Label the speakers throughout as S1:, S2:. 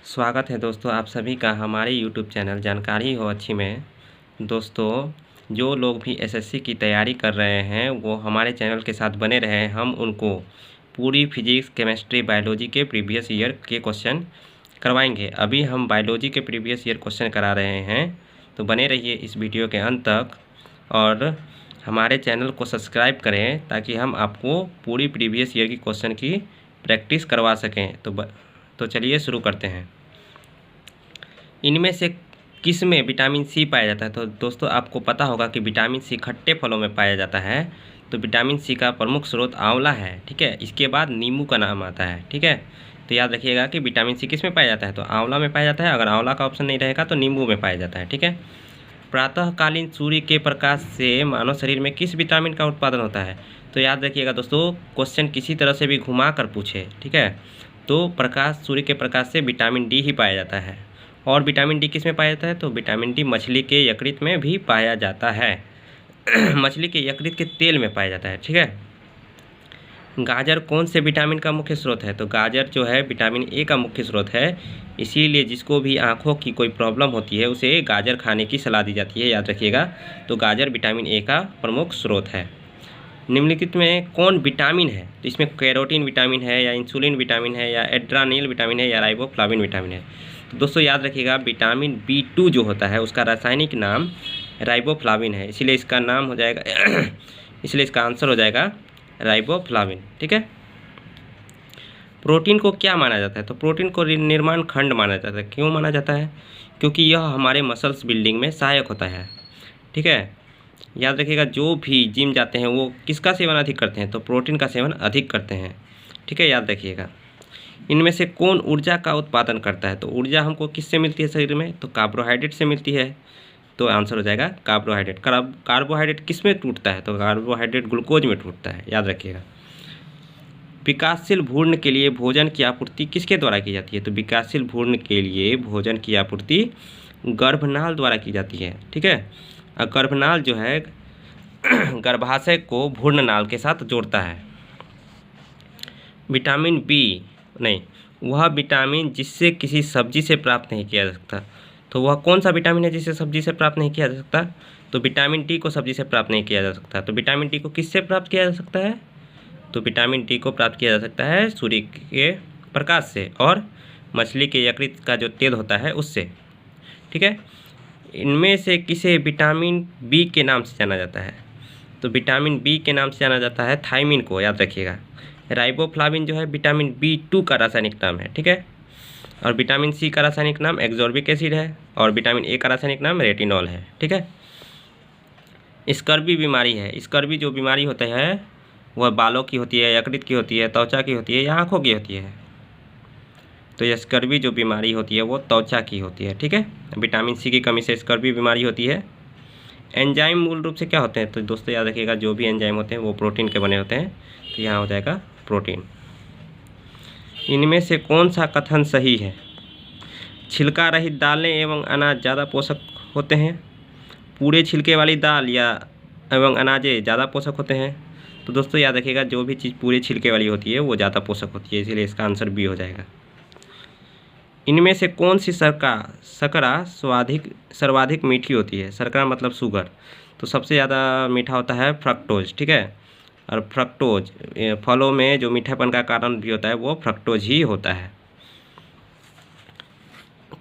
S1: स्वागत है दोस्तों आप सभी का हमारे YouTube चैनल जानकारी हो अच्छी में। दोस्तों, जो लोग भी एसएससी की तैयारी कर रहे हैं वो हमारे चैनल के साथ बने रहें। हम उनको पूरी फिजिक्स, केमिस्ट्री, बायोलॉजी के प्रीवियस ईयर के क्वेश्चन करवाएंगे। अभी हम बायोलॉजी के प्रीवियस ईयर क्वेश्चन करा रहे हैं, तो बने रहिए इस वीडियो के अंत तक और हमारे चैनल को सब्सक्राइब करें ताकि हम आपको पूरी प्रीवियस ईयर की क्वेश्चन की प्रैक्टिस करवा सकें। तो चलिए शुरू करते हैं। इनमें से किस में विटामिन सी पाया जाता है? तो दोस्तों आपको पता होगा कि विटामिन सी खट्टे फलों में पाया जाता है। तो विटामिन सी का प्रमुख स्रोत आंवला है, ठीक है। इसके बाद नींबू का नाम आता है, ठीक है। तो याद रखिएगा कि विटामिन सी किस में पाया जाता है, तो आंवला में पाया जाता है। अगर आंवला का ऑप्शन नहीं रहेगा तो नींबू में पाया जाता है, ठीक है। प्रातःकालीन सूर्य के प्रकाश से मानव शरीर में किस विटामिन का उत्पादन होता है? तो याद रखिएगा दोस्तों, क्वेश्चन किसी तरह से भी घुमा कर पूछे, ठीक है, तो सूर्य के प्रकाश से विटामिन डी ही पाया जाता है। और विटामिन डी किस में पाया जाता है? तो विटामिन डी मछली के यकृत में भी पाया जाता है। मछली के यकृत के तेल में पाया जाता है, ठीक है। गाजर कौन से विटामिन का मुख्य स्रोत है? तो गाजर जो है विटामिन ए का मुख्य स्रोत है। इसीलिए जिसको भी आँखों की कोई प्रॉब्लम होती है उसे गाजर खाने की सलाह दी जाती है, याद रखिएगा। तो गाजर विटामिन ए का प्रमुख स्रोत है। निम्नलिखित में कौन विटामिन है? तो इसमें कैरोटीन विटामिन है या इंसुलिन विटामिन है या एड्रानिल विटामिन है या राइबोफ्लाविन विटामिन है? तो दोस्तों याद रखिएगा विटामिन B2 जो होता है उसका रासायनिक नाम राइबोफ्लाविन है, इसलिए इसका नाम हो जाएगा इसलिए इसका आंसर हो जाएगा राइबोफ्लाविन, ठीक है। प्रोटीन को क्या माना जाता है? तो प्रोटीन को निर्माण खंड माना जाता है। क्यों माना जाता है? क्योंकि यह हमारे मसल्स बिल्डिंग में सहायक होता है, ठीक है। याद रखिएगा जो भी जिम जाते हैं वो किसका सेवन अधिक करते हैं? तो प्रोटीन का सेवन अधिक करते हैं, ठीक है, याद रखिएगा। इनमें से कौन ऊर्जा का उत्पादन करता है? तो ऊर्जा हमको किससे मिलती है शरीर में? तो कार्बोहाइड्रेट से मिलती है। तो आंसर हो जाएगा कार्बोहाइड्रेट। कार्बोहाइड्रेट किस में टूटता है? तो कार्बोहाइड्रेट ग्लूकोज में टूटता है, याद रखिएगा। विकासशील भ्रूण के लिए भोजन की आपूर्ति किसके द्वारा की जाती है? तो विकासशील भ्रूण के लिए भोजन की आपूर्ति गर्भनाल द्वारा की जाती है, ठीक है। और गर्भनाल जो है गर्भाशय को भ्रूणनाल के साथ जोड़ता है। विटामिन बी नहीं, वह विटामिन जिससे किसी सब्जी से प्राप्त नहीं किया जा सकता। तो वह कौन सा विटामिन है जिसे सब्जी से प्राप्त नहीं किया जा सकता? तो विटामिन डी को सब्जी से प्राप्त नहीं किया जा सकता। तो विटामिन डी को किससे प्राप्त किया जा सकता है? तो विटामिन डी को प्राप्त किया जा सकता है सूर्य के प्रकाश से और मछली के यकृत का जो तेल होता है उससे, ठीक है। इनमें से किसे विटामिन बी के नाम से जाना जाता है? तो विटामिन बी के नाम से जाना जाता है थायमिन को, याद रखिएगा। राइबोफ्लाविन जो है विटामिन B2 का रासायनिक नाम है, ठीक है। और विटामिन सी का रासायनिक नाम एक्सोर्बिक एसिड है और विटामिन ए का रासायनिक नाम रेटिनॉल है, ठीक है। स्कर्वी बीमारी है। स्कर्वी जो बीमारी होता है वह बालों की होती है, यकृत की होती है, त्वचा की होती है या आँखों की होती है? तो यह स्कर्वी जो बीमारी होती है वो त्वचा की होती है, ठीक है। विटामिन सी की कमी से स्कर्वी बीमारी होती है। एंजाइम मूल रूप से क्या होते हैं? तो दोस्तों याद रखिएगा जो भी एंजाइम होते हैं वो प्रोटीन के बने होते हैं, तो यहाँ हो जाएगा प्रोटीन। इनमें से कौन सा कथन सही है? छिलका रहित दालें एवं अनाज ज़्यादा पोषक होते हैं। पूरे छिलके वाली दाल या एवं अनाजें ज़्यादा पोषक होते हैं। तो दोस्तों याद रखिएगा जो भी चीज़ पूरे छिलके वाली होती है वो ज़्यादा पोषक होती है, इसीलिए इसका आंसर बी हो जाएगा। इनमें से कौन सी शर्करा सर्वाधिक मीठी होती है? शर्करा मतलब शुगर। तो सबसे ज़्यादा मीठा होता है फ्रक्टोज, ठीक है। और फ्रक्टोज फलों में जो मीठापन का कारण भी होता है वो फ्रक्टोज ही होता है।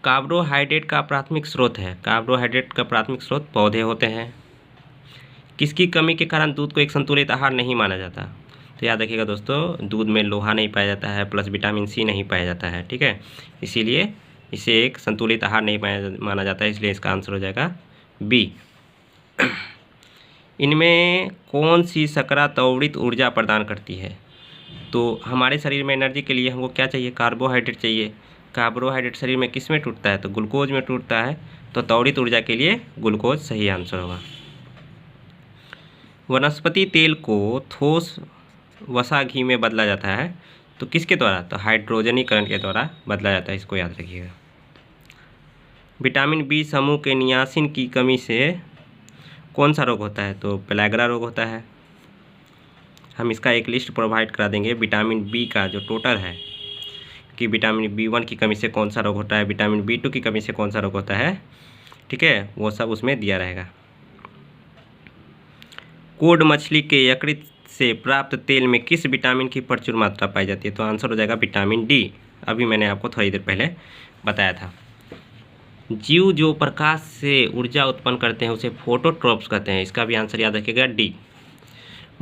S1: कार्बोहाइड्रेट का प्राथमिक स्रोत है। कार्बोहाइड्रेट का प्राथमिक स्रोत पौधे होते हैं। किसकी कमी के कारण दूध को एक संतुलित आहार नहीं माना जाता? तो याद रखिएगा दोस्तों दूध में लोहा नहीं पाया जाता है प्लस विटामिन सी नहीं पाया जाता है, ठीक है। इसीलिए इसे एक संतुलित आहार नहीं माना जाता है, इसलिए इसका आंसर हो जाएगा बी। इनमें कौन सी शर्करा त्वरित ऊर्जा प्रदान करती है? तो हमारे शरीर में एनर्जी के लिए हमको क्या चाहिए? कार्बोहाइड्रेट चाहिए। कार्बोहाइड्रेट शरीर में किस में टूटता है? तो ग्लूकोज में टूटता है। तो त्वरित ऊर्जा के लिए ग्लूकोज सही आंसर होगा। वनस्पति तेल को ठोस वसा घी में बदला जाता है तो किसके द्वारा? तो हाइड्रोजनीकरण के द्वारा बदला जाता है, इसको याद रखिएगा। विटामिन बी समूह के नियासिन की कमी से कौन सा रोग होता है? तो पेलाग्रा रोग होता है। हम इसका एक लिस्ट प्रोवाइड करा देंगे विटामिन बी का जो टोटल है कि विटामिन B1 की कमी से कौन सा रोग होता है, विटामिन B2 की कमी से कौन सा रोग होता है, ठीक है, वो सब उसमें दिया रहेगा। कोड मछली के यकृत से प्राप्त तेल में किस विटामिन की प्रचुर मात्रा पाई जाती है? तो आंसर हो जाएगा विटामिन D। अभी मैंने आपको थोड़ी देर पहले बताया था। जीव जो प्रकाश से ऊर्जा उत्पन्न करते हैं उसे फोटोट्रॉप्स कहते हैं। इसका भी आंसर याद रखिएगा D।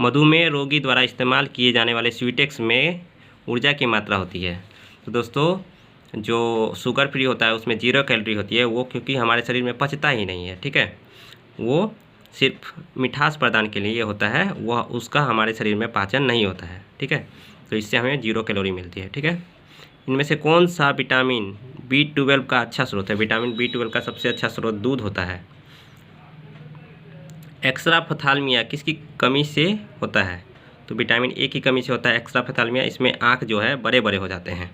S1: मधुमेह रोगी द्वारा इस्तेमाल किए जाने वाले स्वीटेक्स में ऊर्जा की मात्रा होती है। तो दोस्तों जो शुगर फ्री होता है उसमें 0 कैलोरी होती है, वो क्योंकि हमारे शरीर में पचता ही नहीं है, ठीक है, वो सिर्फ मिठास प्रदान के लिए होता है, वह उसका हमारे शरीर में पाचन नहीं होता है, ठीक है, तो इससे हमें 0 कैलोरी मिलती है, ठीक है। इनमें से कौन सा विटामिन B12 का अच्छा स्रोत है? विटामिन B12 का सबसे अच्छा स्रोत दूध होता है। एक्स्ट्राफथालमिया किसकी कमी से होता है? तो विटामिन A की कमी से होता है एक्स्ट्राफथालमिया। इसमें आँख जो है बड़े बड़े हो जाते हैं।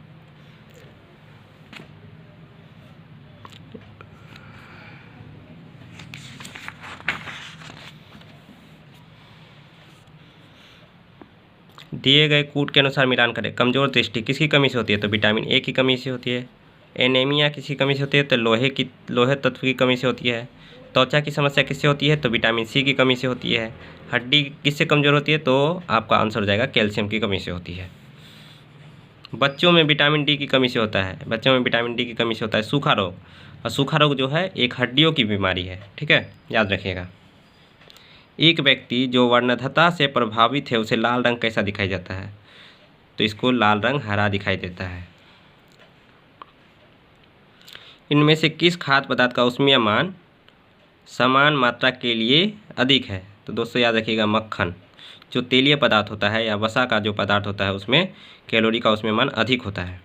S1: दिए गए कूट के अनुसार मिलान करें। कमजोर दृष्टि किसकी कमी से होती है? तो विटामिन A की कमी से होती है। एनीमिया किसकी कमी से होती है? तो लोहे तत्व की कमी से होती है। त्वचा की समस्या किससे होती है? तो विटामिन C की कमी से होती है। हड्डी किससे कमज़ोर होती है? तो आपका आंसर हो जाएगा कैल्शियम की कमी से होती है। बच्चों में विटामिन D की कमी से होता है। बच्चों में विटामिन D की कमी से होता है सूखा रोग। और सूखा रोग जो है एक हड्डियों की बीमारी है, ठीक है, याद रखिएगा। एक व्यक्ति जो वर्णद्धता से प्रभावित है उसे लाल रंग कैसा दिखाई जाता है? तो इसको लाल रंग हरा दिखाई देता है। इनमें से किस खाद्य पदार्थ का ऊष्मीय मान समान मात्रा के लिए अधिक है? तो दोस्तों याद रखिएगा मक्खन। जो तेलीय पदार्थ होता है या वसा का जो पदार्थ होता है उसमें कैलोरी का ऊष्मीय मान अधिक होता है।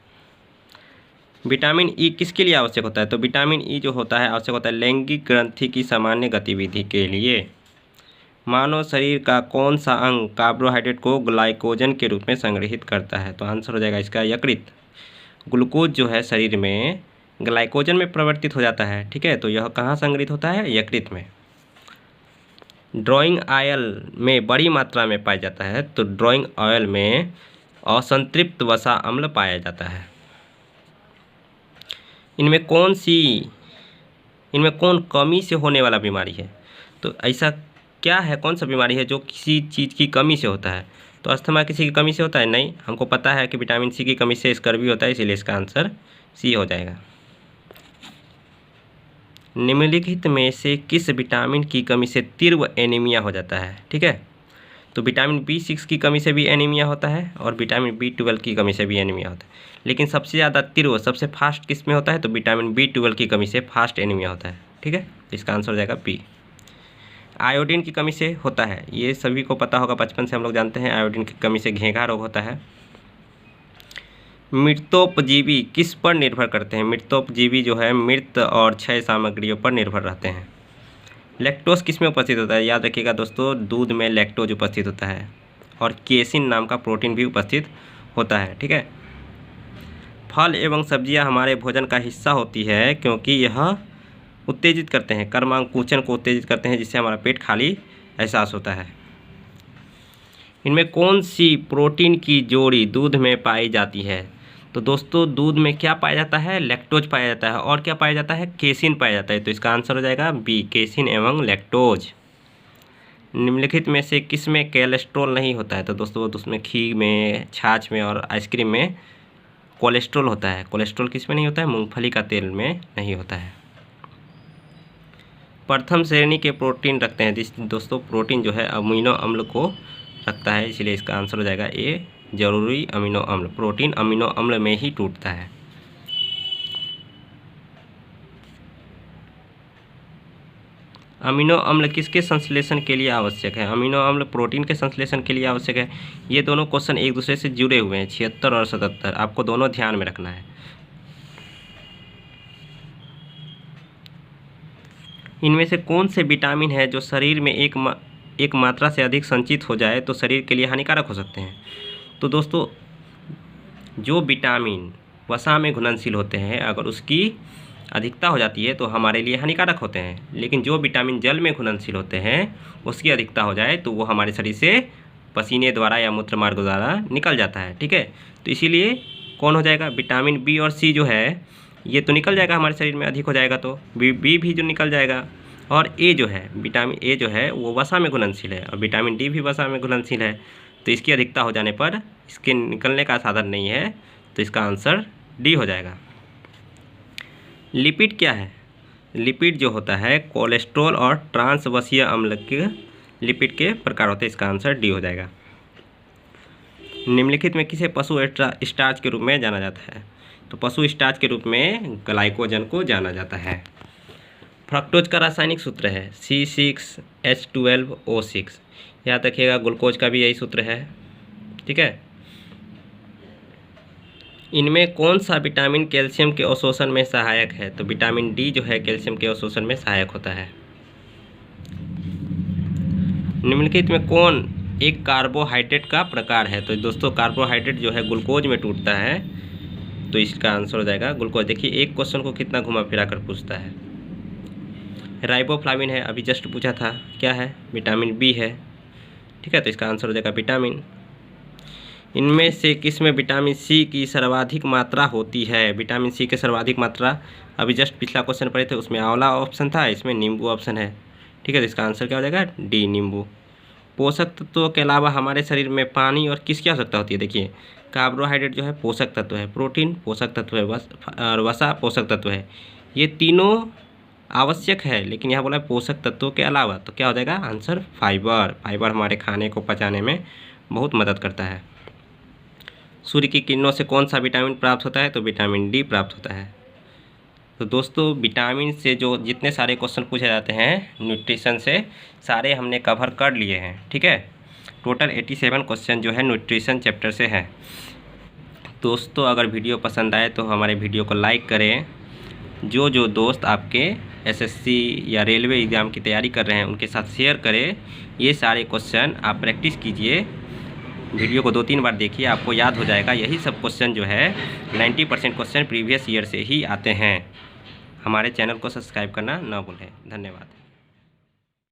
S1: विटामिन E किसके लिए आवश्यक होता है? तो विटामिन E जो होता है आवश्यक होता है लैंगिक ग्रंथि की सामान्य गतिविधि के लिए। मानव शरीर का कौन सा अंग कार्बोहाइड्रेट को ग्लाइकोजन के रूप में संग्रहित करता है? तो आंसर हो जाएगा इसका यकृत। ग्लूकोज जो है शरीर में ग्लाइकोजन में परिवर्तित हो जाता है, ठीक है, तो यह कहाँ संग्रहित होता है? यकृत में। ड्राइंग ऑयल में बड़ी मात्रा में पाया जाता है। तो ड्राइंग ऑयल में असंतृप्त वसा अम्ल पाया जाता है। इनमें कौन कमी से होने वाला बीमारी है? तो ऐसा क्या है, कौन सा बीमारी है जो किसी चीज़ की कमी से होता है? तो अस्थमा किसी की कमी से होता है? नहीं, हमको पता है कि विटामिन C की कमी से स्कर्वी होता है, इसीलिए इसका आंसर C हो जाएगा। निम्नलिखित में से किस विटामिन की कमी से तीव्र एनीमिया हो जाता है? ठीक है, तो विटामिन B6 की कमी से भी एनीमिया होता है और विटामिन B12 की कमी से भी एनीमिया होता है, लेकिन सबसे ज़्यादा तीव्र सबसे फास्ट किस में होता है? तो विटामिन B12 की कमी से फास्ट एनीमिया होता है, ठीक है, इसका आंसर हो जाएगा B। आयोडीन की कमी से होता है, ये सभी को पता होगा, बचपन से हम लोग जानते हैं, आयोडीन की कमी से घेंघा रोग होता है। मृतोपजीवी किस पर निर्भर करते हैं? मृतोपजीवी जो है मृत और क्षय सामग्रियों पर निर्भर रहते हैं। लैक्टोज किस में उपस्थित होता है? याद रखिएगा दोस्तों, दूध में लैक्टोज उपस्थित होता है और केसिन नाम का प्रोटीन भी उपस्थित होता है, ठीक है। फल एवं सब्जियां हमारे भोजन का हिस्सा होती है क्योंकि यह उत्तेजित करते हैं, कर्मांकुचन को उत्तेजित करते हैं, जिससे हमारा पेट खाली एहसास होता है। इनमें कौन सी प्रोटीन की जोड़ी दूध में पाई जाती है? तो दोस्तों दूध में क्या पाया जाता है? लैक्टोज पाया जाता है और क्या पाया जाता है? केसिन पाया जाता है, तो इसका आंसर हो जाएगा बी, केसिन एवं लैक्टोज। निम्नलिखित में से किस में कोलेस्ट्रॉल नहीं होता है? तो दोस्तों उसमें घी में, छाछ में और आइसक्रीम में कोलेस्ट्रॉल होता है। कोलेस्ट्रॉल किस में नहीं होता है? मूंगफली का तेल में नहीं होता है। प्रथम श्रेणी के प्रोटीन रखते हैं, दोस्तों प्रोटीन जो है अमीनो अम्ल को रखता है, इसलिए इसका आंसर हो जाएगा ए, जरूरी अमीनो अम्ल। प्रोटीन अमीनो अम्ल में ही टूटता है। अमीनो अम्ल किसके संश्लेषण के लिए आवश्यक है? अमीनो अम्ल प्रोटीन के संश्लेषण के लिए आवश्यक है। ये दोनों क्वेश्चन एक दूसरे से जुड़े हुए हैं, 76 और 77, आपको दोनों ध्यान में रखना है। इनमें से कौन से विटामिन है जो शरीर में एक मात्रा से अधिक संचित हो जाए तो शरीर के लिए हानिकारक हो सकते हैं? तो दोस्तों जो विटामिन वसा में घुलनशील होते हैं अगर उसकी अधिकता हो जाती है तो हमारे लिए हानिकारक होते हैं, लेकिन जो विटामिन जल में घुलनशील होते हैं उसकी अधिकता हो जाए तो वो हमारे शरीर से पसीने द्वारा या मूत्र मार्ग द्वारा निकल जाता है, ठीक है। तो इसीलिए कौन हो जाएगा, विटामिन बी और सी जो है ये तो निकल जाएगा, हमारे शरीर में अधिक हो जाएगा तो बी भी जो निकल जाएगा। और ए जो है, विटामिन ए जो है वो वसा में घुलनशील है और विटामिन डी भी वसा में घुलनशील है, तो इसकी अधिकता हो जाने पर इसके निकलने का साधन नहीं है, तो इसका आंसर डी हो जाएगा। लिपिड क्या है, लिपिड जो होता है कोलेस्ट्रॉल और ट्रांसवसीय अम्ल के लिपिड के प्रकार होते हैं, इसका आंसर डी हो जाएगा। निम्नलिखित में किसे पशु स्टार्च के रूप में जाना जाता है, तो पशु स्टार्च के रूप में ग्लाइकोजन को जाना जाता है। फ्रक्टोज का रासायनिक सूत्र है C6H12O6, याद रखिएगा। ग्लूकोज का भी यही सूत्र है, ठीक है। इनमें कौन सा विटामिन कैल्शियम के अवशोषण में सहायक है, तो विटामिन डी जो है कैल्शियम के अवशोषण में सहायक होता है। निम्नलिखित में कौन एक कार्बोहाइड्रेट का प्रकार है, तो दोस्तों कार्बोहाइड्रेट जो है ग्लूकोज में टूटता है, तो इसका आंसर हो जाएगा ग्लूकोज। देखिए एक क्वेश्चन को कितना घुमा फिरा कर पूछता है। राइबोफ्लाविन है, अभी जस्ट पूछा था, क्या है, विटामिन बी है, ठीक है, तो इसका आंसर हो जाएगा विटामिन। इनमें से किस में विटामिन सी की सर्वाधिक मात्रा होती है, विटामिन सी की सर्वाधिक मात्रा, अभी जस्ट पिछला क्वेश्चन पढ़े थे उसमें आंवला ऑप्शन था, इसमें नींबू ऑप्शन है, ठीक है, तो इसका आंसर क्या हो जाएगा, डी नींबू। पोषक तत्वों के अलावा हमारे शरीर में पानी और किसकी आवश्यकता होती है, देखिए कार्बोहाइड्रेट जो है पोषक तत्व है, प्रोटीन पोषक तत्व है, और वसा पोषक तत्व है, ये तीनों आवश्यक है, लेकिन यहाँ बोला पोषक तत्वों के अलावा, तो क्या हो जाएगा आंसर फाइबर। फाइबर हमारे खाने को पचाने में बहुत मदद करता है। सूर्य की किरणों से कौन सा विटामिन प्राप्त होता है, तो विटामिन डी प्राप्त होता है। तो दोस्तों विटामिन से जो जितने सारे क्वेश्चन पूछे जाते हैं न्यूट्रिशन से, सारे हमने कवर कर लिए हैं, ठीक है। टोटल 87 क्वेश्चन जो है न्यूट्रिशन चैप्टर से है। दोस्तों अगर वीडियो पसंद आए तो हमारे वीडियो को लाइक करें। जो दोस्त आपके एसएससी या रेलवे एग्ज़ाम की तैयारी कर रहे हैं उनके साथ शेयर करें। ये सारे क्वेश्चन आप प्रैक्टिस कीजिए, वीडियो को 2-3 बार देखिए, आपको याद हो जाएगा। यही सब क्वेश्चन जो है 90% क्वेश्चन प्रीवियस ईयर से ही आते हैं। हमारे चैनल को सब्सक्राइब करना ना भूलें। धन्यवाद।